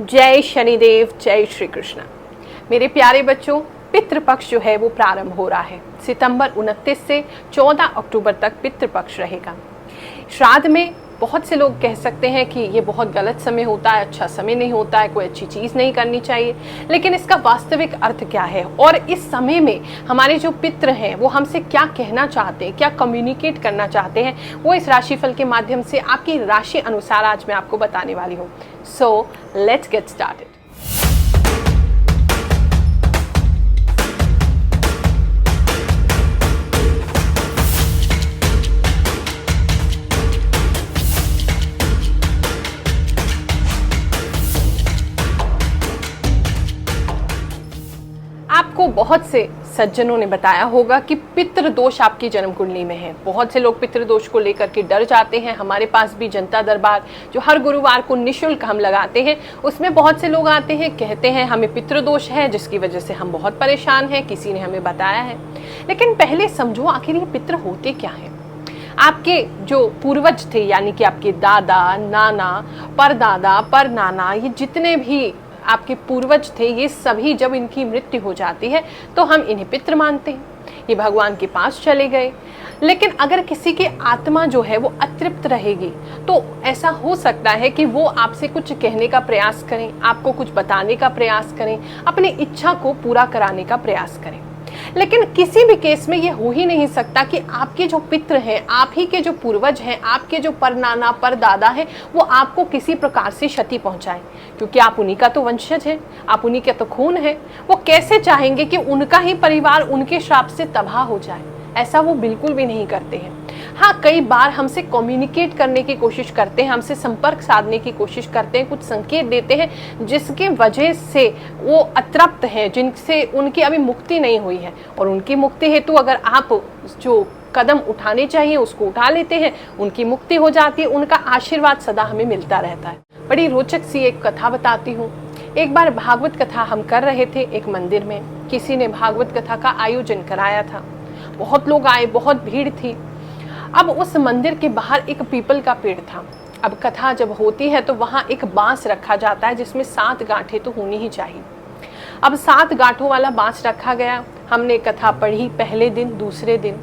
जय शनिदेव, जय श्री कृष्ण। मेरे प्यारे बच्चों, पितृपक्ष जो है वो प्रारंभ हो रहा है। सितंबर 29 से 14 अक्टूबर तक पितृपक्ष रहेगा। श्राद्ध में बहुत से लोग कह सकते हैं कि ये बहुत गलत समय होता है, अच्छा समय नहीं होता है, कोई अच्छी चीज़ नहीं करनी चाहिए। लेकिन इसका वास्तविक अर्थ क्या है और इस समय में हमारे जो पितृ हैं वो हमसे क्या कहना चाहते हैं, क्या कम्युनिकेट करना चाहते हैं, वो इस राशिफल के माध्यम से आपकी राशि अनुसार आज मैं आपको बताने वाली हूँ। So let's get started. आपको बहुत से सज्जनों ने बताया होगा कि पितृदोष आपकी जन्म कुंडली में है। बहुत से लोग पितृदोष को लेकर के डर जाते हैं। हमारे पास भी जनता दरबार जो हर गुरुवार को निःशुल्क हम लगाते हैं, उसमें बहुत से लोग आते हैं, कहते हैं हमें पितृदोष है जिसकी वजह से हम बहुत परेशान हैं, किसी ने हमें बताया है। लेकिन पहले समझो आखिर ये पितृ होते क्या है। आपके जो पूर्वज थे, यानी कि आपके दादा, नाना, परदादा, परनाना, ये जितने भी आपके पूर्वज थे, ये सभी जब इनकी मृत्यु हो जाती है तो हम इन्हें पितृ मानते हैं। ये भगवान के पास चले गए। लेकिन अगर किसी की आत्मा जो है वो अतृप्त रहेगी तो ऐसा हो सकता है कि वो आपसे कुछ कहने का प्रयास करें, आपको कुछ बताने का प्रयास करें, अपनी इच्छा को पूरा कराने का प्रयास करें। लेकिन किसी भी केस में ये हो ही नहीं सकता कि आपके जो पितृ हैं, आप ही के जो पूर्वज हैं, आपके जो परनाना परदादा हैं, वो आपको किसी प्रकार से क्षति पहुंचाएं, क्योंकि आप उन्हीं का तो वंशज हैं, आप उन्हीं का तो खून है। वो कैसे चाहेंगे कि उनका ही परिवार उनके श्राप से तबाह हो जाए? ऐसा वो बिल्कुल भी नहीं करते हैं। हाँ, कई बार हमसे कम्युनिकेट करने की कोशिश करते हैं, हमसे संपर्क साधने की कोशिश करते हैं, कुछ संकेत देते हैं जिसके वजह से वो अतृप्त हैं, जिनसे उनकी अभी मुक्ति नहीं हुई है। और उनकी मुक्ति हेतु अगर आप जो कदम उठाने चाहिए उसको उठा लेते हैं, उनकी मुक्ति हो जाती है, उनका आशीर्वाद सदा हमें मिलता रहता है। बड़ी रोचक सी एक कथा बताती हूँ। एक बार भागवत कथा हम कर रहे थे एक मंदिर में। किसी ने भागवत कथा का आयोजन कराया था। बहुत लोग आए, बहुत भीड़ थी। अब उस मंदिर के बाहर एक पीपल का पेड़ था। अब कथा जब होती है तो वहाँ एक बांस रखा जाता है जिसमें 7 गांठें तो होनी ही चाहिए। अब 7 गांठों वाला बांस रखा गया। हमने कथा पढ़ी पहले दिन, दूसरे दिन,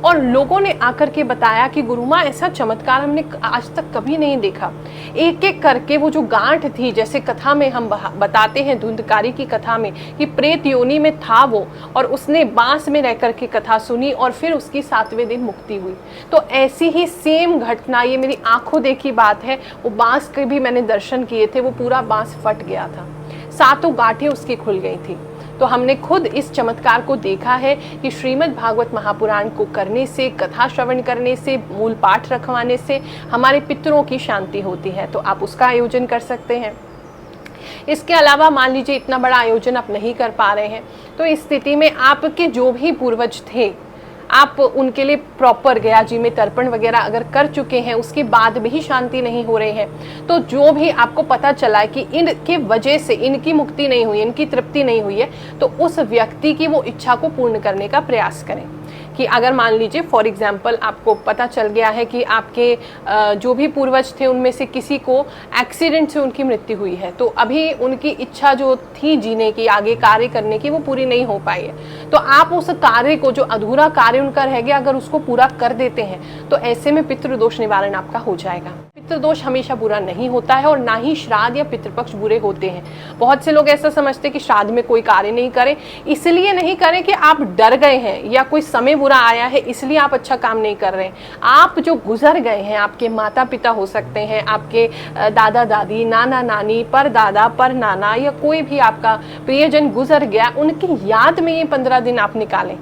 और लोगों ने आकर के बताया कि गुरुमाँ ऐसा चमत्कार हमने आज तक कभी नहीं देखा। एक एक करके वो जो गांठ थी, जैसे कथा में हम बताते हैं धुंधकारी की कथा में कि प्रेत योनि में था वो, और उसने बांस में रह करके कथा सुनी और फिर उसकी 7वें दिन मुक्ति हुई। तो ऐसी ही सेम घटना, ये मेरी आंखों देखी बात है। वो बांस के भी मैंने दर्शन किए थे, वो पूरा बांस फट गया था, 7 गांठें उसकी खुल गई थी। तो हमने खुद इस चमत्कार को देखा है कि श्रीमद् भागवत महापुराण को करने से, कथा श्रवण करने से, मूल पाठ रखवाने से हमारे पितरों की शांति होती है। तो आप उसका आयोजन कर सकते हैं। इसके अलावा मान लीजिए इतना बड़ा आयोजन आप नहीं कर पा रहे हैं, तो इस स्थिति में आपके जो भी पूर्वज थे, आप उनके लिए प्रॉपर गया जी में तर्पण वगैरह अगर कर चुके हैं, उसके बाद भी शांति नहीं हो रही है, तो जो भी आपको पता चला है कि इनके वजह से इनकी मुक्ति नहीं हुई, इनकी तृप्ति नहीं हुई है, तो उस व्यक्ति की वो इच्छा को पूर्ण करने का प्रयास करें। कि अगर मान लीजिए फॉर एग्जाम्पल आपको पता चल गया है कि आपके जो भी पूर्वज थे उनमें से किसी को एक्सीडेंट से उनकी मृत्यु हुई है, तो अभी उनकी इच्छा जो थी जीने की, आगे कार्य करने की, वो पूरी नहीं हो पाई है। तो आप उस कार्य को, जो अधूरा कार्य उनका रह गया, अगर उसको पूरा कर देते हैं तो ऐसे में पितृदोष निवारण आपका हो जाएगा। पितृदोष हमेशा बुरा नहीं होता है और ना ही श्राद्ध या पितृपक्ष बुरे होते हैं। बहुत से लोग ऐसा समझते हैं कि श्राद्ध में कोई कार्य नहीं करें, इसलिए नहीं करें कि आप डर गए हैं या कोई समय बुरा आया है इसलिए आप अच्छा काम नहीं कर रहे हैं। आप जो गुजर गए हैं, आपके माता पिता हो सकते हैं, आपके दादा दादी, नाना नानी, परदादा परनाना, या कोई भी आपका प्रियजन गुजर गया, उनकी याद में ये 15 दिन आप निकालें।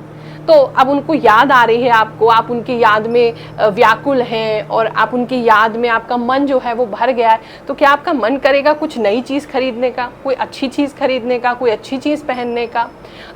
तो अब उनको याद आ रही है आपको, आप उनकी याद में व्याकुल हैं और आप उनकी याद में आपका मन जो है वो भर गया है, तो क्या आपका मन करेगा कुछ नई चीज़ खरीदने का, कोई अच्छी चीज़ खरीदने का, कोई अच्छी चीज़ पहनने का?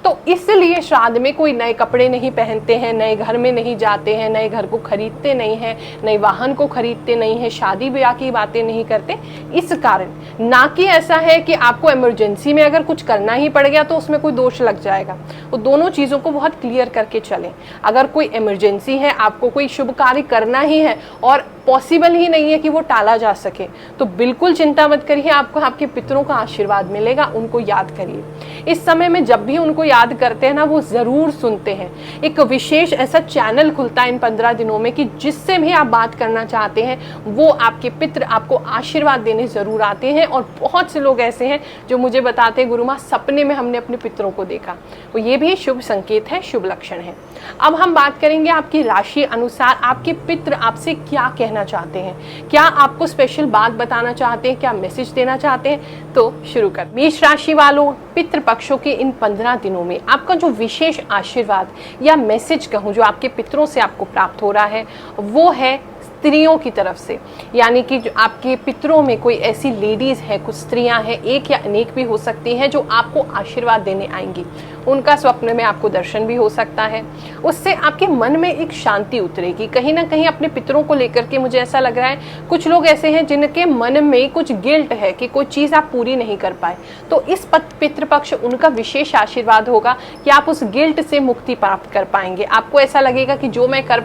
तो इसलिए श्राद्ध में कोई नए कपड़े नहीं पहनते हैं, नए घर में नहीं जाते हैं, नए घर को खरीदते नहीं हैं, नए वाहन को खरीदते नहीं हैं, शादी ब्याह की बातें नहीं करते। इस कारण, ना कि ऐसा है कि आपको इमरजेंसी में अगर कुछ करना ही पड़ गया तो उसमें कोई दोष लग जाएगा। वो दोनों चीज़ों को बहुत क्लियर करके चलें। अगर कोई इमरजेंसी है, आपको कोई शुभ कार्य करना ही है और पॉसिबल ही नहीं है कि वो टाला जा सके, तो बिल्कुल चिंता मत करिए, आपको आपके पितरों का आशीर्वाद मिलेगा। उनको याद करिए। इस समय में जब भी उनको याद करते हैं ना, वो जरूर सुनते हैं। एक विशेष ऐसा चैनल खुलता है इन 15 दिनों में कि जिससे भी आप बात करना चाहते हैं, वो आपके पितर आपको आशीर्वाद देने जरूर आते हैं। और बहुत से लोग ऐसे हैं जो मुझे बताते हैं, गुरु माँ सपने में हमने अपने पितरों को देखा। तो ये भी शुभ संकेत है, शुभ लक्षण है। अब हम बात करेंगे आपकी राशि अनुसार आपके पितर आपसे क्या कहना चाहते हैं। क्या आपको स्पेशल बात बताना चाहते हैं, क्या मैसेज देना चाहते हैं? तो शुरू कर। मेष राशि वालों, पितृ पक्षों के इन 15 दिनों में आपका जो विशेष आशीर्वाद या मैसेज कहूँ जो आपके पितरों से आपको प्राप्त हो रहा है, वो है स्त्रियों की तरफ से। यानी कि जो आपके पितरों में कोई ऐसी लेडीज है, कुछ स्त्रियां हैं, एक या अनेक भी हो सकती हैं, जो आपको आशीर्वाद देने आएंगी। उनका स्वप्न में आपको दर्शन भी हो सकता है। उससे आपके मन में एक शांति उतरेगी। कहीं ना कहीं अपने पितरों को लेकर के मुझे ऐसा लग रहा है, कुछ लोग ऐसे हैं जिनके मन में कुछ गिल्ट है कि कोई चीज़ आप पूरी नहीं कर पाए, तो इस पितृपक्ष उनका विशेष आशीर्वाद होगा कि आप उस गिल्ट से मुक्ति प्राप्त कर पाएंगे। आपको ऐसा लगेगा कि जो मैं कर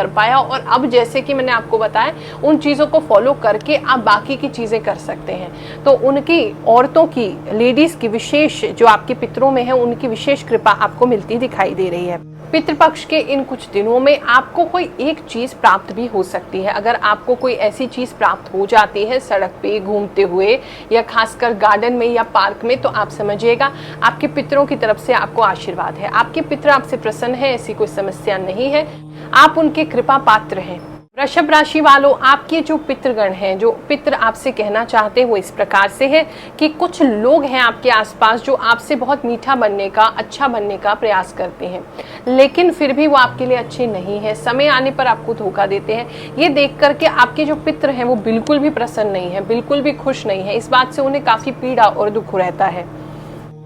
पाया, और अब जैसे कि मैंने आपको बताया, उन चीज़ों को फॉलो करके आप बाकी की चीज़ें कर सकते हैं। तो उनकी, औरतों की, लेडीज़ की विशेष, जो आपके पितरों में है, उनकी विशेष कृपा आपको मिलती दिखाई दे रही है। पितृपक्ष के इन कुछ दिनों में आपको कोई एक चीज प्राप्त भी हो सकती है। अगर आपको कोई ऐसी चीज प्राप्त हो जाती है सड़क पे घूमते हुए, या खासकर गार्डन में या पार्क में, तो आप समझिएगा आपके पितरों की तरफ से आपको आशीर्वाद है। आपके पितर आपसे प्रसन्न है, ऐसी कोई समस्या नहीं है, आप उनके कृपा पात्र हैं। वृषभ राशि वालों, आपके जो पितृगण हैं, जो पितर आपसे कहना चाहते हैं, वो इस प्रकार से है कि कुछ लोग हैं आपके आसपास जो आपसे बहुत मीठा बनने का, अच्छा बनने का प्रयास करते हैं, लेकिन फिर भी वो आपके लिए अच्छे नहीं है। समय आने पर आपको धोखा देते हैं। ये देख करके आपके जो पितर हैं वो बिल्कुल भी प्रसन्न नहीं है, बिल्कुल भी खुश नहीं है। इस बात से उन्हें काफी पीड़ा और दुख रहता है।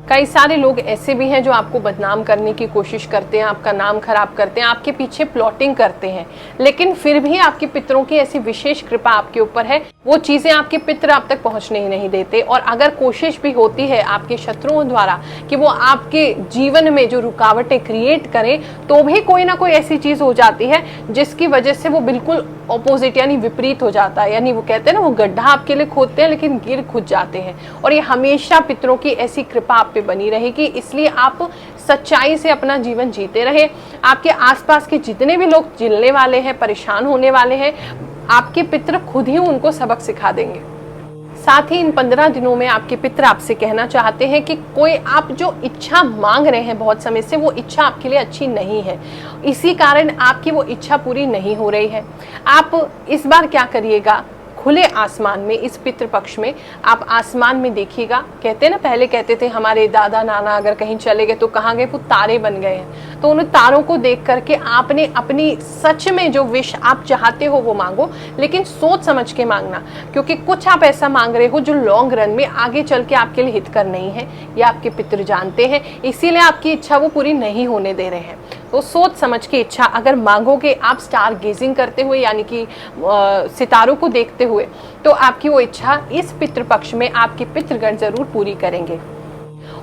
कई सारे लोग ऐसे भी हैं जो आपको बदनाम करने की कोशिश करते हैं, आपका नाम खराब करते हैं, आपके पीछे प्लॉटिंग करते हैं, लेकिन फिर भी आपके पितरों की ऐसी विशेष कृपा आपके ऊपर है, वो चीजें आपके पितर आप तक पहुंचने ही नहीं देते। और अगर कोशिश भी होती है आपके शत्रुओं द्वारा कि वो आपके जीवन में जो रुकावटें क्रिएट करें, तो भी कोई ना कोई ऐसी चीज हो जाती है जिसकी वजह से वो बिल्कुल ऑपोजिट यानी विपरीत हो जाता है। यानी वो कहते हैं ना, वो गड्ढा आपके लिए खोदते हैं लेकिन गिर खुद जाते हैं। और ये हमेशा पितरों की ऐसी कृपा आप पे बनी रहेगी, इसलिए आप सच्चाई से अपना जीवन जीते रहे। आपके आसपास के जितने भी लोग जिलने वाले हैं, परेशान होने वाले हैं, आपके पितर खुद ही उनको सबक सिखा देंगे। साथ ही इन 15 दिनों में आपके पितर आपसे कहना चाहते हैं कि कोई आप जो इच्छा मांग रहे हैं बहुत समय से, वो इच्छा आपके लिए अच्छी नहीं है, इसी कारण आपकी वो इच्छा पूरी नहीं हो रही है। आप इस बार क्या करिएगा, खुले आसमान में, इस पितृपक्ष में आप आसमान में देखिएगा। कहते हैं ना, पहले कहते थे हमारे दादा नाना अगर कहीं चले गए तो कहाँ गए, वो तारे बन गए हैं। तो उन तारों को देख करके आपने अपनी सच में जो विश आप चाहते हो वो मांगो, लेकिन सोच समझ के मांगना, क्योंकि कुछ आप ऐसा मांग रहे हो जो लॉन्ग रन में आगे चल के आपके लिए हितकर नहीं है। ये आपके पितर जानते हैं, इसीलिए आपकी इच्छा वो पूरी नहीं होने दे रहे हैं। तो सोच समझ के इच्छा अगर मांगोगे आप, स्टार गेजिंग करते हुए, यानी कि सितारों को देखते हुए, तो आपकी वो इच्छा इस पितृपक्ष में आपके पितृगण जरूर पूरी करेंगे।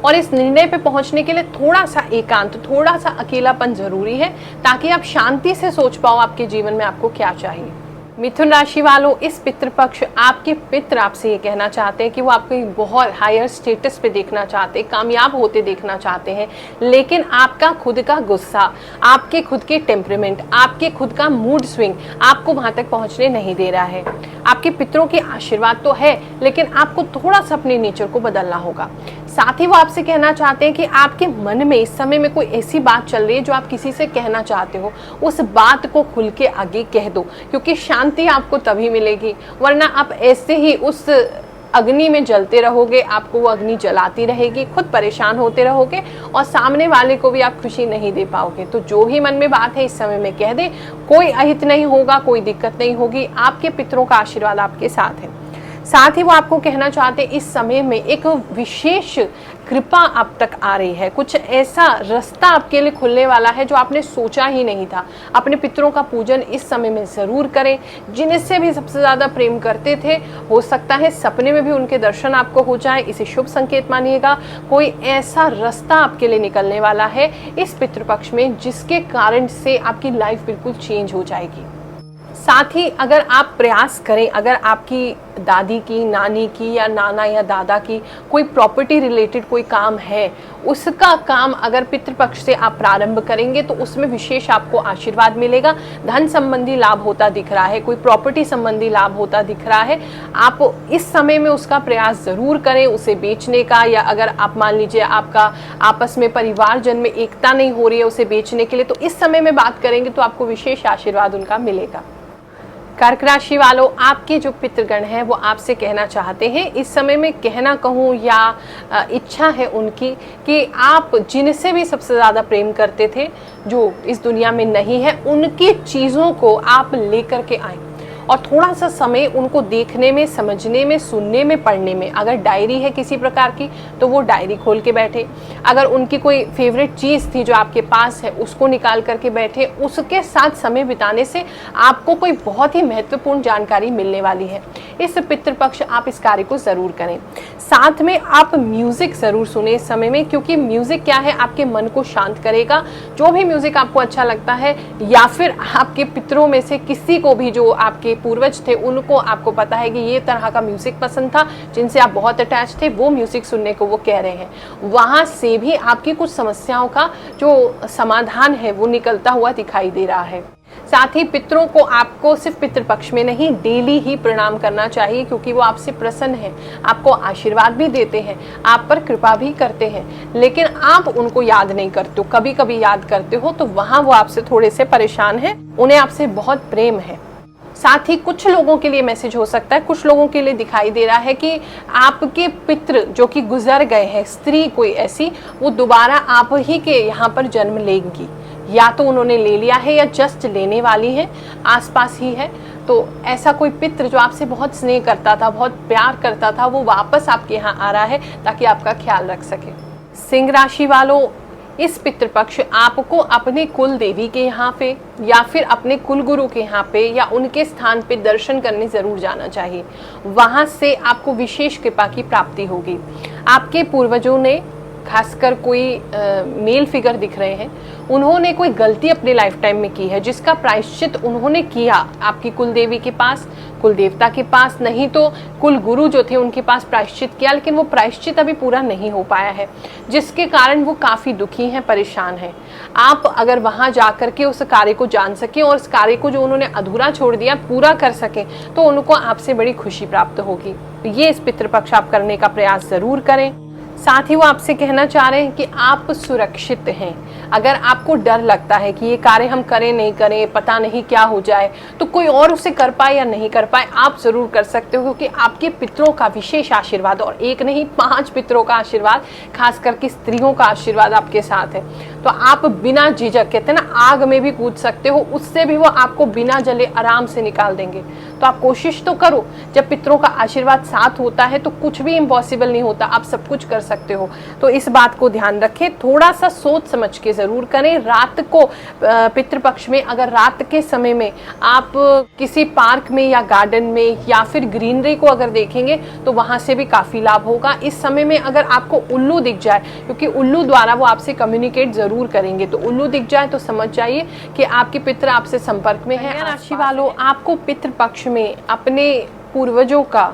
और इस निर्णय पे पहुंचने के लिए थोड़ा सा एकांत, थोड़ा सा अकेलापन जरूरी है, ताकि आप शांति से सोच पाओ आपके जीवन में आपको क्या चाहिए। मिथुन राशि वालों, इस पितृपक्ष आपके पितर आपसे ये कहना चाहते हैं कि वो आपको एक बहुत हायर स्टेटस पे देखना चाहते हैं, कामयाब होते देखना चाहते हैं, लेकिन आपका खुद का गुस्सा, आपके खुद के टेम्परामेंट, आपके खुद का मूड स्विंग आपको वहां तक पहुंचने नहीं दे रहा है। आपके पितरों के आशीर्वाद तो है, लेकिन आपको थोड़ा सा अपने नेचर को बदलना होगा। साथ ही वो आपसे कहना चाहते हैं कि आपके मन में इस समय में कोई ऐसी बात चल रही है जो आप किसी से कहना चाहते हो, उस बात को खुल के आगे कह दो, क्योंकि शांति आपको तभी मिलेगी। वरना आप ऐसे ही उस अग्नि में जलते रहोगे, आपको वो अग्नि जलाती रहेगी, खुद परेशान होते रहोगे और सामने वाले को भी आप खुशी नहीं दे पाओगे। तो जो भी मन में बात है इस समय में कह दे, कोई अहित नहीं होगा, कोई दिक्कत नहीं होगी, आपके पितरों का आशीर्वाद आपके साथ है। साथ ही वो आपको कहना चाहते हैं इस समय में एक विशेष कृपा आप तक आ रही है, कुछ ऐसा रास्ता आपके लिए खुलने वाला है जो आपने सोचा ही नहीं था। अपने पितरों का पूजन इस समय में ज़रूर करें। जिनसे भी सबसे ज़्यादा प्रेम करते थे, हो सकता है सपने में भी उनके दर्शन आपको हो जाए, इसे शुभ संकेत मानिएगा। कोई ऐसा रास्ता आपके लिए निकलने वाला है इस पितृपक्ष में जिसके कारण से आपकी लाइफ बिल्कुल चेंज हो जाएगी। साथ ही अगर आप प्रयास करें, अगर आपकी दादी की, नानी की या नाना या दादा की कोई प्रॉपर्टी रिलेटेड कोई काम है, उसका काम अगर पितृपक्ष से आप प्रारंभ करेंगे तो उसमें विशेष आपको आशीर्वाद मिलेगा। धन संबंधी लाभ होता दिख रहा है, कोई प्रॉपर्टी संबंधी लाभ होता दिख रहा है। आप इस समय में उसका प्रयास ज़रूर करें, उसे बेचने का, या अगर आप मान लीजिए आपका आपस में परिवारजन में एकता नहीं हो रही है उसे बेचने के लिए, तो इस समय में बात करेंगे तो आपको विशेष आशीर्वाद उनका मिलेगा। कर्क राशि वालों, आपके जो पितृगण हैं वो आपसे कहना चाहते हैं, इस समय में कहना कहूँ या इच्छा है उनकी कि आप जिनसे भी सबसे ज़्यादा प्रेम करते थे, जो इस दुनिया में नहीं है, उनकी चीज़ों को आप लेकर के आएँ और थोड़ा सा समय उनको देखने में, समझने में, सुनने में, पढ़ने में। अगर डायरी है किसी प्रकार की तो वो डायरी खोल के बैठे। अगर उनकी कोई फेवरेट चीज़ थी जो आपके पास है उसको निकाल करके बैठे। उसके साथ समय बिताने से आपको कोई बहुत ही महत्वपूर्ण जानकारी मिलने वाली है। इस पितृपक्ष आप इस कार्य को ज़रूर करें। साथ में आप म्यूज़िक ज़रूर सुने इस समय में, क्योंकि म्यूज़िक क्या है, आपके मन को शांत करेगा। जो भी म्यूज़िक आपको अच्छा लगता है, या फिर आपके पितरों में से किसी को भी जो आपके पूर्वज थे उनको आपको पता है कि ये तरह का म्यूजिक पसंद था, जिनसे आप बहुत अटैच थे, वो म्यूजिक सुनने को वो कह रहे हैं, वहां से भी आपकी कुछ समस्याओं का जो समाधान है वो निकलता हुआ दिखाई दे रहा है। साथ ही पितरों को आपको सिर्फ पितृपक्ष में नहीं, डेली ही प्रणाम करना चाहिए, क्योंकि वो आपसे प्रसन्न हैं, आपको आशीर्वाद भी देते हैं, आप पर कृपा भी करते हैं, लेकिन आप उनको याद नहीं करते हो। कभी कभी याद करते हो तो वहां वो आपसे थोड़े से परेशान हैं, उन्हें आपसे बहुत प्रेम है। साथ ही कुछ लोगों के लिए मैसेज हो सकता है, कुछ लोगों के लिए दिखाई दे रहा है कि आपके पितृ जो कि गुजर गए हैं, स्त्री कोई ऐसी, वो दोबारा आप ही के यहाँ पर जन्म लेंगी, या तो उन्होंने ले लिया है या जस्ट लेने वाली है, आसपास ही है। तो ऐसा कोई पितृ जो आपसे बहुत स्नेह करता था, बहुत प्यार करता था, वो वापस आपके यहाँ आ रहा है ताकि आपका ख्याल रख सके। सिंह राशि वालों, इस पितृपक्ष आपको अपने कुल देवी के यहाँ पे या फिर अपने कुल गुरु के यहाँ पे या उनके स्थान पे दर्शन करने ज़रूर जाना चाहिए। वहाँ से आपको विशेष कृपा की प्राप्ति होगी। आपके पूर्वजों ने, खासकर कोई मेल फिगर दिख रहे हैं, उन्होंने कोई गलती अपने लाइफ टाइम में की है जिसका प्रायश्चित उन्होंने किया आपकी कुल देवी के पास, कुल देवता के पास, नहीं तो कुल गुरु जो थे उनके पास प्रायश्चित किया, लेकिन वो प्रायश्चित अभी पूरा नहीं हो पाया है, जिसके कारण वो काफ़ी दुखी हैं, परेशान हैं। आप अगर वहाँ जा कर के उस कार्य को जान सकें और उस कार्य को जो उन्होंने अधूरा छोड़ दिया पूरा कर सकें, तो उनको आपसे बड़ी खुशी प्राप्त होगी। तो ये इस पितृपक्ष आप करने का प्रयास ज़रूर करें। साथ ही वो आपसे कहना चाह रहे हैं कि आप सुरक्षित हैं। अगर आपको डर लगता है कि ये कार्य हम करें नहीं करें, पता नहीं क्या हो जाए, तो कोई और उसे कर पाए या नहीं कर पाए, आप ज़रूर कर सकते हो, क्योंकि आपके पितरों का विशेष आशीर्वाद, और एक नहीं 5 पितरों का आशीर्वाद, खास करके स्त्रियों का आशीर्वाद आपके साथ है। तो आप बिना झिझक, कहते हैं ना, आग में भी कूद सकते हो, उससे भी वो आपको बिना जले आराम से निकाल देंगे। तो आप कोशिश तो करो। जब पितरों का आशीर्वाद साथ होता है तो कुछ भी इम्पॉसिबल नहीं होता, आप सब कुछ कर सकते हो। तो इस बात को ध्यान रखें, थोड़ा सा सोच समझ के ज़रूर करें। रात को पितृपक्ष में, अगर रात के समय में आप किसी पार्क में या गार्डन में या फिर ग्रीनरी को अगर देखेंगे तो वहाँ से भी काफ़ी लाभ होगा। इस समय में अगर आपको उल्लू दिख जाए, क्योंकि उल्लू द्वारा वो आपसे कम्युनिकेट ज़रूर करेंगे, तो उल्लू दिख जाए तो समझ जाइए कि आपके पितृ आपसे संपर्क में है। राशि वालों, आपको पितृपक्ष में अपने पूर्वजों का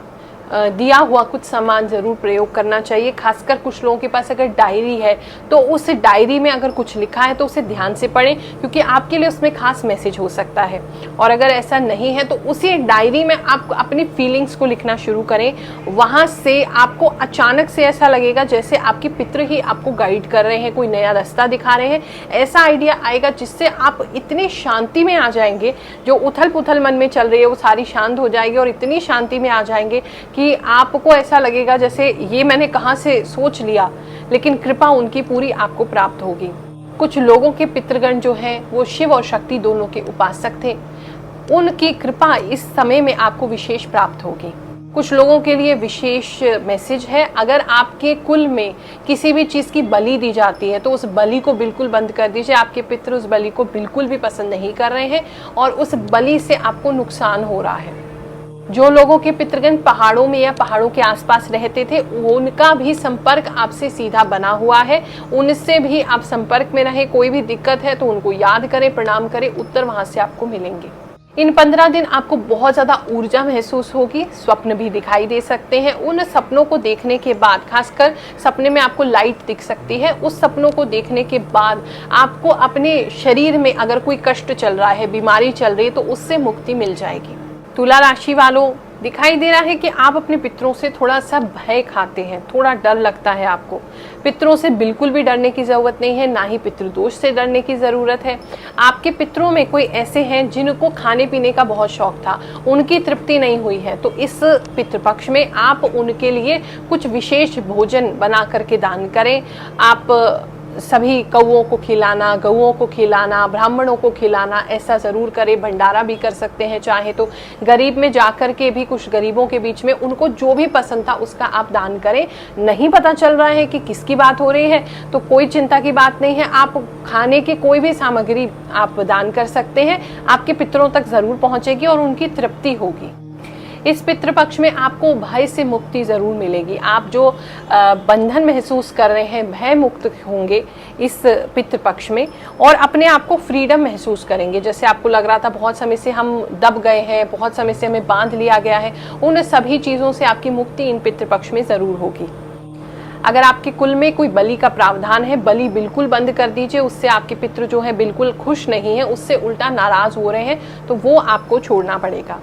दिया हुआ कुछ सामान ज़रूर प्रयोग करना चाहिए। खासकर कुछ लोगों के पास अगर डायरी है तो उस डायरी में अगर कुछ लिखा है तो उसे ध्यान से पढ़ें, क्योंकि आपके लिए उसमें खास मैसेज हो सकता है। और अगर ऐसा नहीं है तो उसी डायरी में आप अपनी फीलिंग्स को लिखना शुरू करें। वहाँ से आपको अचानक से ऐसा लगेगा जैसे आपके पितृ ही आपको गाइड कर रहे हैं, कोई नया रास्ता दिखा रहे हैं। ऐसा आइडिया आएगा जिससे आप इतनी शांति में आ जाएंगे, जो उथल पुथल मन में चल रही है वो सारी शांत हो जाएगी, और इतनी शांति में आ जाएंगे कि आपको ऐसा लगेगा जैसे ये मैंने कहाँ से सोच लिया, लेकिन कृपा उनकी पूरी आपको प्राप्त होगी। कुछ लोगों के पितृगण जो हैं वो शिव और शक्ति दोनों के उपासक थे, उनकी कृपा इस समय में आपको विशेष प्राप्त होगी। कुछ लोगों के लिए विशेष मैसेज है, अगर आपके कुल में किसी भी चीज़ की बलि दी जाती है तो उस बलि को बिल्कुल बंद कर दीजिए। आपके पितृ उस बलि को बिल्कुल भी पसंद नहीं कर रहे हैं और उस बलि से आपको नुकसान हो रहा है। जो लोगों के पितृगण पहाड़ों में या पहाड़ों के आसपास रहते थे, उनका भी संपर्क आपसे सीधा बना हुआ है, उनसे भी आप संपर्क में रहें। कोई भी दिक्कत है तो उनको याद करें, प्रणाम करें, उत्तर वहां से आपको मिलेंगे। इन 15 दिन आपको बहुत ज़्यादा ऊर्जा महसूस होगी, स्वप्न भी दिखाई दे सकते हैं। उन सपनों को देखने के बाद, खासकर सपने में आपको लाइट दिख सकती है, उस सपनों को देखने के बाद आपको अपने शरीर में अगर कोई कष्ट चल रहा है, बीमारी चल रही है, तो उससे मुक्ति मिल जाएगी। तुला राशि वालों, दिखाई दे रहा है कि आप अपने पितरों से थोड़ा सा भय खाते हैं, थोड़ा डर लगता है आपको। पितरों से बिल्कुल भी डरने की जरूरत नहीं है, ना ही पितृदोष से डरने की जरूरत है। आपके पितरों में कोई ऐसे हैं जिनको खाने पीने का बहुत शौक था, उनकी तृप्ति नहीं हुई है, तो इस पितृपक्ष में आप उनके लिए कुछ विशेष भोजन बना करके दान करें। आप सभी कौओं को खिलाना, गऊओं को खिलाना, ब्राह्मणों को खिलाना, ऐसा ज़रूर करें। भंडारा भी कर सकते हैं, चाहे तो गरीब में जाकर के भी कुछ गरीबों के बीच में उनको जो भी पसंद था उसका आप दान करें। नहीं पता चल रहा है कि किसकी बात हो रही है तो कोई चिंता की बात नहीं है, आप खाने की कोई भी सामग्री आप दान कर सकते हैं, आपके पितरों तक ज़रूर पहुँचेगी और उनकी तृप्ति होगी। इस पितृपक्ष में आपको भय से मुक्ति जरूर मिलेगी। आप जो बंधन महसूस कर रहे हैं, भय मुक्त होंगे इस पितृपक्ष में और अपने आप को फ्रीडम महसूस करेंगे। जैसे आपको लग रहा था बहुत समय से हम दब गए हैं, बहुत समय से हमें बांध लिया गया है, उन सभी चीज़ों से आपकी मुक्ति इन पितृपक्ष में ज़रूर होगी। अगर आपके कुल में कोई बलि का प्रावधान है, बलि बिल्कुल बंद कर दीजिए। उससे आपके पितृ जो है बिल्कुल खुश नहीं है, उससे उल्टा नाराज हो रहे हैं, तो वो आपको छोड़ना पड़ेगा।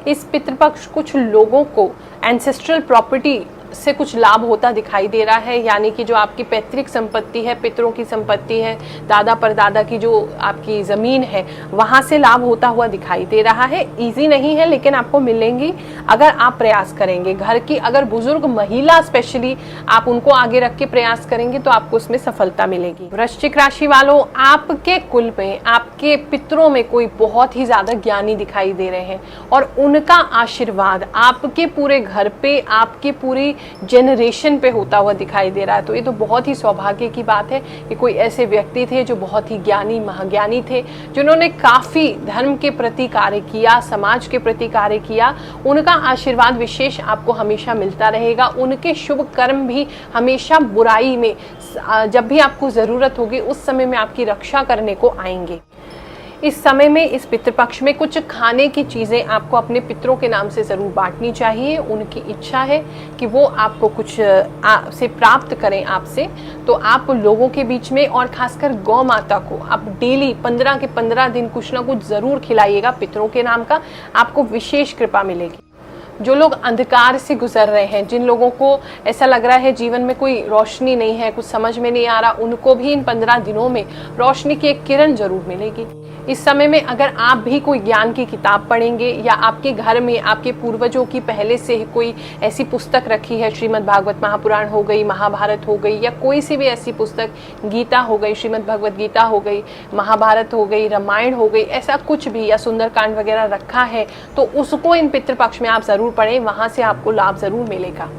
इस पितृपक्ष कुछ लोगों को एंसेस्ट्रल प्रॉपर्टी से कुछ लाभ होता दिखाई दे रहा है, यानी कि जो आपकी पैतृक संपत्ति है, पितरों की संपत्ति है, दादा परदादा की जो आपकी ज़मीन है, वहाँ से लाभ होता हुआ दिखाई दे रहा है। इजी नहीं है लेकिन आपको मिलेंगी अगर आप प्रयास करेंगे। घर की अगर बुजुर्ग महिला स्पेशली आप उनको आगे रख के प्रयास करेंगे तो आपको उसमें सफलता मिलेगी। वृश्चिक राशि वालों, आपके कुल में, आपके पितरों में कोई बहुत ही ज़्यादा ज्ञानी दिखाई दे रहे हैं और उनका आशीर्वाद आपके पूरे घर पे, आपकी पूरी जनरेशन पे होता हुआ दिखाई दे रहा है। तो ये तो बहुत ही सौभाग्य की बात है कि कोई ऐसे व्यक्ति थे जो बहुत ही ज्ञानी, महाज्ञानी थे, जिन्होंने काफ़ी धर्म के प्रति कार्य किया, समाज के प्रति कार्य किया। उनका आशीर्वाद विशेष आपको हमेशा मिलता रहेगा। उनके शुभ कर्म भी हमेशा बुराई में, जब भी आपको ज़रूरत होगी उस समय में आपकी रक्षा करने को आएंगे। इस समय में इस पितृपक्ष में कुछ खाने की चीज़ें आपको अपने पितरों के नाम से ज़रूर बांटनी चाहिए। उनकी इच्छा है कि वो आपको कुछ से प्राप्त करें आपसे, तो आप लोगों के बीच में और खासकर गौ माता को आप डेली 15 के 15 दिन कुछ ना कुछ ज़रूर खिलाइएगा पितरों के नाम का, आपको विशेष कृपा मिलेगी। जो लोग अंधकार से गुजर रहे हैं, जिन लोगों को ऐसा लग रहा है जीवन में कोई रोशनी नहीं है, कुछ समझ में नहीं आ रहा, उनको भी इन 15 दिनों में रोशनी की एक किरण जरूर मिलेगी। इस समय में अगर आप भी कोई ज्ञान की किताब पढ़ेंगे या आपके घर में आपके पूर्वजों की पहले से ही कोई ऐसी पुस्तक रखी है, श्रीमद् भागवत महापुराण हो गई, महाभारत हो गई, या कोई सी भी ऐसी पुस्तक, गीता हो गई, श्रीमद् भगवत गीता हो गई, महाभारत हो गई, रामायण हो गई, ऐसा कुछ भी, या सुंदरकांड वगैरह रखा है, तो उसको इन पितृपक्ष में आप ज़रूर पढ़ें, वहाँ से आपको लाभ ज़रूर मिलेगा।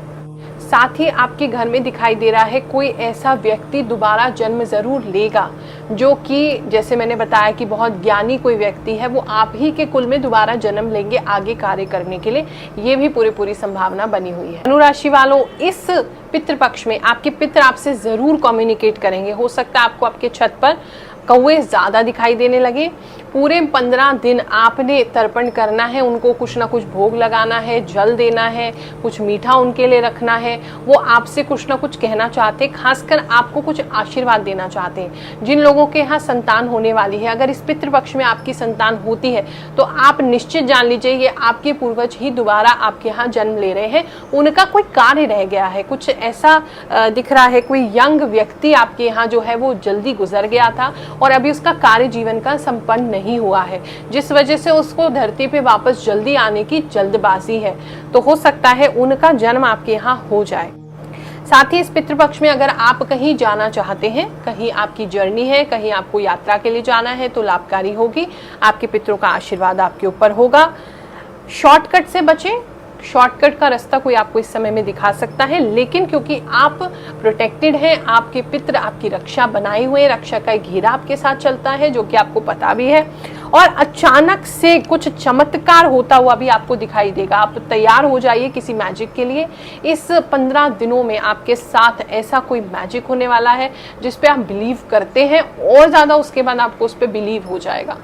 साथ ही आपके घर में दिखाई दे रहा है कोई ऐसा व्यक्ति दोबारा जन्म जरूर लेगा, जो कि जैसे मैंने बताया कि बहुत ज्ञानी कोई व्यक्ति है, वो आप ही के कुल में दोबारा जन्म लेंगे आगे कार्य करने के लिए। ये भी पूरी संभावना बनी हुई है। धनु राशि वालों, इस पितृपक्ष में आपके पितृ आपसे जरूर कम्युनिकेट करेंगे। हो सकता है आपको आपके छत पर कौवे ज़्यादा दिखाई देने लगे। पूरे 15 दिन आपने तर्पण करना है, उनको कुछ ना कुछ भोग लगाना है, जल देना है, कुछ मीठा उनके लिए रखना है। वो आपसे कुछ ना कुछ कहना चाहते, खासकर आपको कुछ आशीर्वाद देना चाहते हैं। जिन लोगों के यहाँ संतान होने वाली है, अगर इस पितृपक्ष में आपकी संतान होती है तो आप निश्चित जान लीजिए ये आपके पूर्वज ही दोबारा आपके यहाँ जन्म ले रहे हैं। उनका कोई कार्य रह गया है, कुछ ऐसा दिख रहा है, कोई यंग व्यक्ति आपके यहाँ जो है वो जल्दी गुजर गया था और अभी उसका कार्य जीवन का संपन्न नहीं हुआ है, जिस वजह से उसको धरती पे वापस जल्दी आने की जल्दबाजी है। तो हो सकता है उनका जन्म आपके यहाँ हो जाए। साथ ही इस पितृपक्ष में अगर आप कहीं जाना चाहते हैं, कहीं आपकी जर्नी है, कहीं आपको यात्रा के लिए जाना है, तो लाभकारी होगी। आपके पितरों का आशीर्वाद आपके ऊपर होगा। शॉर्टकट से बचें, शॉर्टकट का रास्ता कोई आपको इस समय में दिखा सकता है, लेकिन क्योंकि आप प्रोटेक्टेड हैं, आपके पितृ आपकी रक्षा बनाए हुए, रक्षा का एक घेरा आपके साथ चलता है जो कि आपको पता भी है, और अचानक से कुछ चमत्कार होता हुआ भी आपको दिखाई देगा। आप तैयार हो जाइए किसी मैजिक के लिए। इस 15 दिनों में आपके साथ ऐसा कोई मैजिक होने वाला है जिस पे आप बिलीव करते हैं, और ज़्यादा उसके बाद आपको उस पर बिलीव हो जाएगा।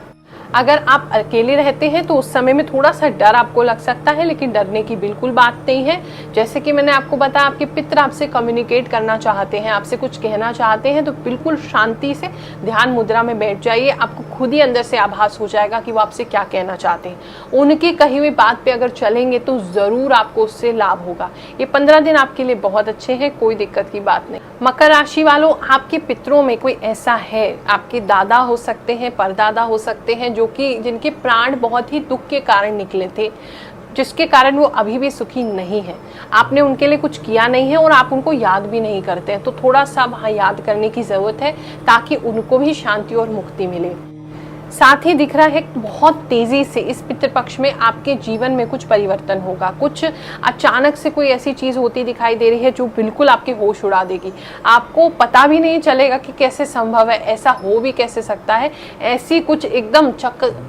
अगर आप अकेले रहते हैं तो उस समय में थोड़ा सा डर आपको लग सकता है, लेकिन डरने की बिल्कुल बात नहीं है। जैसे कि मैंने आपको बताया, आपके पितृ आपसे कम्युनिकेट करना चाहते हैं, आपसे कुछ कहना चाहते हैं, तो बिल्कुल शांति से ध्यान मुद्रा में बैठ जाइए। आपको खुद ही अंदर से आभास हो जाएगा कि वो आपसे क्या कहना चाहते हैं। उनकी कही हुई बात पे अगर चलेंगे तो ज़रूर आपको उससे लाभ होगा। ये 15 दिन आपके लिए बहुत अच्छे हैं, कोई दिक्कत की बात नहीं। मकर राशि वालों, आपके पितरों में कोई ऐसा है, आपके दादा हो सकते हैं, परदादा हो सकते हैं, जो कि जिनके प्राण बहुत ही दुख के कारण निकले थे, जिसके कारण वो अभी भी सुखी नहीं है। आपने उनके लिए कुछ किया नहीं है और आप उनको याद भी नहीं करते हैं, तो थोड़ा सा वहाँ याद करने की ज़रूरत है ताकि उनको भी शांति और मुक्ति मिले। साथ ही दिख रहा है बहुत तेजी से इस पितृपक्ष में आपके जीवन में कुछ परिवर्तन होगा। कुछ अचानक से कोई ऐसी चीज होती दिखाई दे रही है जो बिल्कुल आपके होश उड़ा देगी। आपको पता भी नहीं चलेगा कि कैसे संभव है, ऐसा हो भी कैसे सकता है। ऐसी कुछ एकदम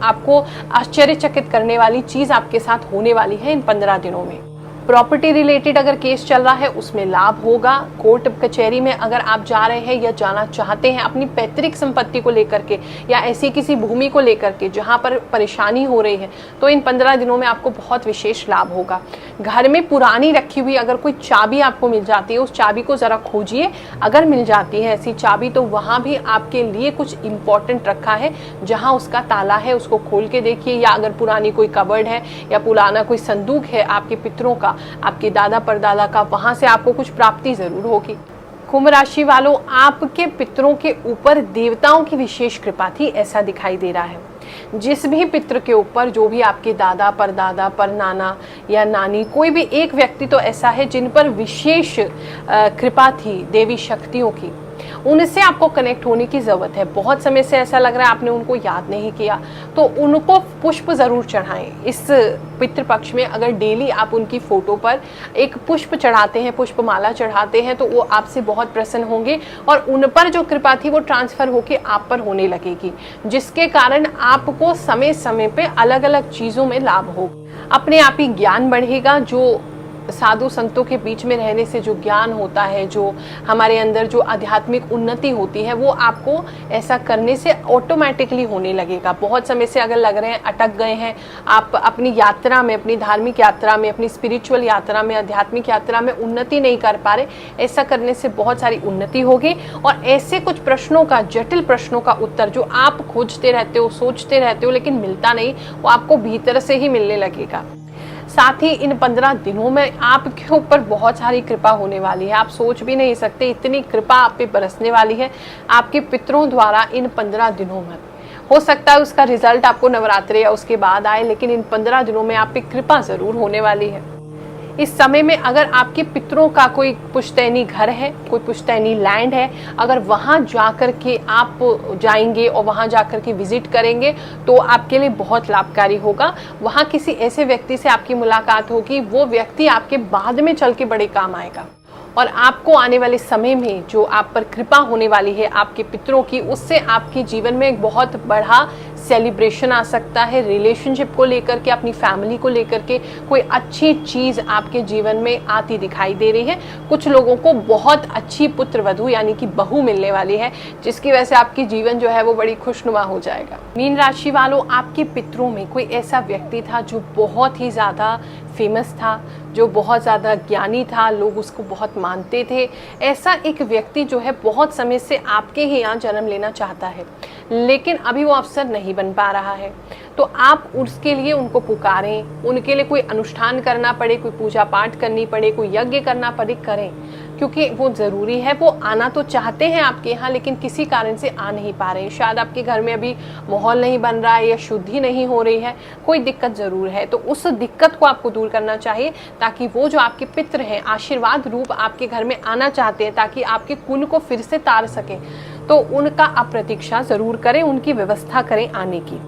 आपको आश्चर्यचकित करने वाली चीज आपके साथ होने वाली है इन 15 दिनों में। प्रॉपर्टी रिलेटेड अगर केस चल रहा है उसमें लाभ होगा। कोर्ट कचहरी में अगर आप जा रहे हैं या जाना चाहते हैं अपनी पैतृक संपत्ति को लेकर के या ऐसी किसी भूमि को लेकर के जहां पर परेशानी हो रही है, तो इन 15 दिनों में आपको बहुत विशेष लाभ होगा। घर में पुरानी रखी हुई अगर कोई चाबी आपको मिल जाती है, उस चाबी को जरा खोजिए। अगर मिल जाती है ऐसी चाबी तो वहां भी आपके लिए कुछ इंपॉर्टेंट रखा है, जहां उसका ताला है उसको खोल के देखिए। या अगर पुरानी कोई कबर्ड है या पुराना कोई संदूक है आपके पितरों का, आपके दादा परदादा का, वहां से आपको कुछ प्राप्ति जरूर होगी। कुंभ राशि वालों, आपके पितरों के ऊपर देवताओं की विशेष कृपा थी, ऐसा दिखाई दे रहा है। जिस भी पितृ के ऊपर, जो भी आपके दादा परदादा परनाना या नानी, कोई भी एक व्यक्ति तो ऐसा है जिन पर विशेष कृपा थी देवी शक्तियों की, उनसे आपको कनेक्ट होने की जरूरत है। बहुत समय से ऐसा लग रहा है आपने उनको याद नहीं किया, तो उनको पुष्प जरूर चढ़ाएं। इस पितृपक्ष में अगर डेली आप उनकी फोटो पर एक पुष्प चढ़ाते हैं, पुष्पमाला चढ़ाते हैं, तो वो आपसे बहुत प्रसन्न होंगे और उन पर जो कृपा थी वो ट्रांसफर होके आप पर होने लगेगी, जिसके कारण आपको समय समय पे अलग अलग चीजों में लाभ होगा। अपने आप ही ज्ञान बढ़ेगा। जो साधु संतों के बीच में रहने से जो ज्ञान होता है, जो हमारे अंदर जो आध्यात्मिक उन्नति होती है, वो आपको ऐसा करने से ऑटोमेटिकली होने लगेगा। बहुत समय से अगर लग रहे हैं अटक गए हैं आप अपनी यात्रा में, अपनी धार्मिक यात्रा में, अपनी स्पिरिचुअल यात्रा में, आध्यात्मिक यात्रा में उन्नति नहीं कर पा रहे, ऐसा करने से बहुत सारी उन्नति होगी। और ऐसे कुछ प्रश्नों का, जटिल प्रश्नों का उत्तर जो आप खोजते रहते हो, सोचते रहते हो, लेकिन मिलता नहीं, वो आपको भीतर से ही मिलने लगेगा। साथ ही इन 15 दिनों में आपके ऊपर बहुत सारी कृपा होने वाली है। आप सोच भी नहीं सकते इतनी कृपा आप पे बरसने वाली है आपके पितरों द्वारा इन 15 दिनों में। हो सकता है उसका रिजल्ट आपको नवरात्रि या उसके बाद आए, लेकिन इन 15 दिनों में आप पे कृपा जरूर होने वाली है। इस समय में अगर आपके पितरों का कोई पुश्तैनी घर है, कोई पुश्तैनी लैंड है, अगर वहां जाकर के आप जाएंगे और वहां जाकर के विजिट करेंगे तो आपके लिए बहुत लाभकारी होगा। वहां किसी ऐसे व्यक्ति से आपकी मुलाकात होगी, वो व्यक्ति आपके बाद में चल के बड़े काम आएगा। और आपको आने वाले समय में जो आप पर कृपा होने वाली है आपके पितरों की, उससे आपके जीवन में एक बहुत बड़ा सेलिब्रेशन आ सकता है। रिलेशनशिप को लेकर के, अपनी फैमिली को लेकर के कोई अच्छी चीज आपके जीवन में आती दिखाई दे रही है। कुछ लोगों को बहुत अच्छी पुत्र वधू यानी कि बहू मिलने वाली है, जिसकी वजह से आपकी जीवन जो है वो बड़ी खुशनुमा हो जाएगा। मीन राशि वालों, आपके पितरों में कोई ऐसा व्यक्ति था जो बहुत ही ज्यादा फेमस था, जो बहुत ज़्यादा ज्ञानी था, लोग उसको बहुत मानते थे। ऐसा एक व्यक्ति जो है बहुत समय से आपके ही यहाँ जन्म लेना चाहता है, लेकिन अभी वो अवसर नहीं बन पा रहा है। तो आप उसके लिए उनको पुकारें, उनके लिए कोई अनुष्ठान करना पड़े, कोई पूजा पाठ करनी पड़े, कोई यज्ञ करना पड़े, करें, क्योंकि वो ज़रूरी है। वो आना तो चाहते हैं आपके यहाँ, लेकिन किसी कारण से आ नहीं पा रहे हैं। शायद आपके घर में अभी माहौल नहीं बन रहा है या शुद्धि नहीं हो रही है, कोई दिक्कत ज़रूर है। तो उस दिक्कत को आपको दूर करना चाहिए, ताकि वो जो आपके पितृ हैं आशीर्वाद रूप आपके घर में आना चाहते हैं, ताकि आपके कुल को फिर से तार सकें, तो उनका आप प्रतीक्षा ज़रूर करें, उनकी व्यवस्था करें आने की।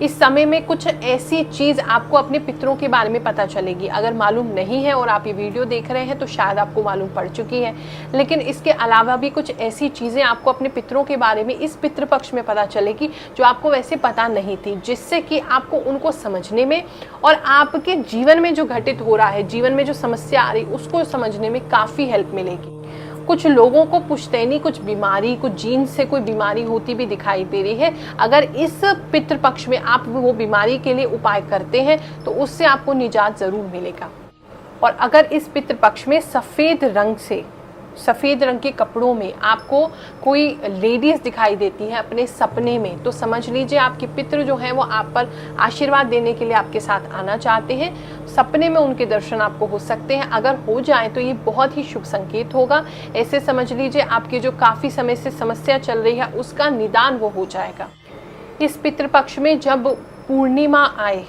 इस समय में कुछ ऐसी चीज़ आपको अपने पितरों के बारे में पता चलेगी। अगर मालूम नहीं है और आप ये वीडियो देख रहे हैं तो शायद आपको मालूम पड़ चुकी है, लेकिन इसके अलावा भी कुछ ऐसी चीज़ें आपको अपने पितरों के बारे में इस पितृपक्ष में पता चलेगी जो आपको वैसे पता नहीं थी, जिससे कि आपको उनको समझने में और आपके जीवन में जो घटित हो रहा है, जीवन में जो समस्या आ रही उसको समझने में काफ़ी हेल्प मिलेगी। कुछ लोगों को पुश्तैनी कुछ बीमारी, कुछ जीन से कोई बीमारी होती भी दिखाई दे रही है। अगर इस पितृपक्ष में आप वो बीमारी के लिए उपाय करते हैं तो उससे आपको निजात ज़रूर मिलेगा। और अगर इस पितृपक्ष में सफ़ेद रंग के कपड़ों में आपको कोई लेडीज़ दिखाई देती है अपने सपने में, तो समझ लीजिए आपके पितृ जो हैं वो आप पर आशीर्वाद देने के लिए आपके साथ आना चाहते हैं। सपने में उनके दर्शन आपको हो सकते हैं। अगर हो जाए तो ये बहुत ही शुभ संकेत होगा। ऐसे समझ लीजिए आपकी जो काफ़ी समय से समस्या चल रही है उसका निदान वो हो जाएगा। इस पितृपक्ष में जब पूर्णिमा आए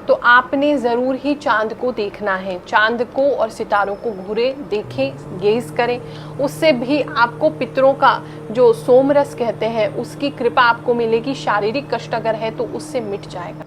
तो आपने ज़रूर ही चांद को देखना है। चांद को और सितारों को घूरे देखें, गेज करें। उससे भी आपको पितरों का जो सोमरस कहते हैं उसकी कृपा आपको मिलेगी। शारीरिक कष्ट अगर है तो उससे मिट जाएगा।